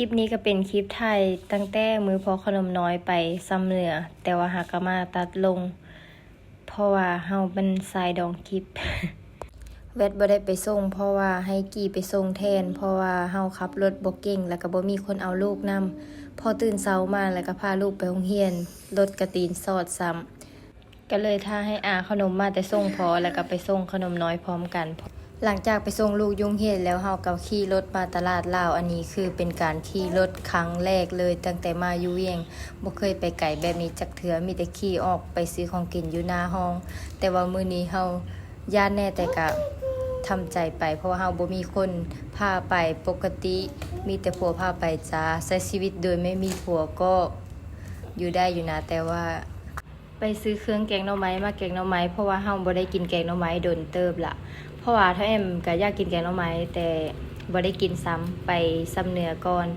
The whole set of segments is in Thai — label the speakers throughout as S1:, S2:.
S1: ลิปนี้ก็เป็นคลิปไทยตั้งแต่มือพอขนมน้อยไปซ้ำเหนือแต่ว่าหากมาตัดลงเพราะว่าเฮาเป็นสายดองคลิป แวดบ่ได้ไปส่งเพราะว่าให้กี่ไปส่งแทนเพราะว่าเฮาขับรถบ่เก่งแล้วก็บ่มีคนเอาลูกนำพอตื่นเช้ามาแล้วก็พาลูกไปโรงเรียนรถกระตีนสอดซ้ำก็เลยท่าให้อาขนมมาแต่ส่งพอแล้วก็ไปส่งขนมน้อยพร้อมกันหลังจากไปส่งลูกยุงเฮ็ดแล้วเฮาก็ขี่รถมาตลาดลาวอันนี้คือเป็นการขี่รถครั้งแรกเลยตั้งแต่มาอยู่เวียงบ่เคยไปไกลแบบนี้จักเทื่อมีแต่ขี่ออกไปซื้อของกินอยู่หน้าห้องแต่ว่ามื้อนี้เฮาย่านแน่แต่ก็ทำใจไปเพราะว่าเฮาบ่มีคนพาไปปกติมีแต่ผัวพาไปจ้าใช้ชีวิตโดยไม่มีผัวก็อยู่ได้อยู่นะแต่ว่าไปซื้อเครื่องแกงหน่อไม้มาแกงหน่อไม้เพราะว่าเฮาบ่ได้กินแกงหน่อไม้โดนเติบละเพราะว่าถ้าแอมก็อยากกินแกงหน่อไม้แต่บ่ได้กินซ้ำไปซ้ำเหนือก่อน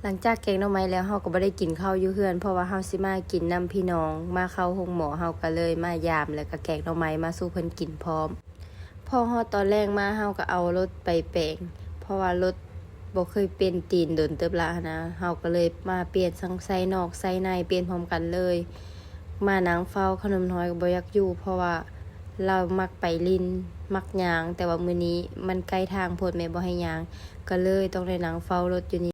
S1: หลังจากแกงหน่อไม้แล้วเฮาก็บ่ได้กินข้าวอยู่เฮือนเพราะว่าเฮาสิมากินนำพี่น้องมาเข้าโรงหมอเฮาก็เลยมายามแล้วก็แกงหน่อไม้มาสู่เพิ่นกินพร้อมพอฮอดตอนแรกมาเฮาก็เอารถไปแปลงเพราะว่ารถบ่เคยเป็นตีนโดนเติบละนะเฮาก็เลยมาเปลี่ยนทั้งไส้นอกไส้ในเปลี่ยนพร้อมกันเลยมานั่งเฝ้าขนมน้อยก็บ่อยากอยู่เพราะว่าเรามักไปลินมักย่างแต่ว่ามื้อนี้มันใกล้ทางโพดแม่บ่ให้ย่างก็เลยต้องได้นั่งเฝ้ารถอยู่นี่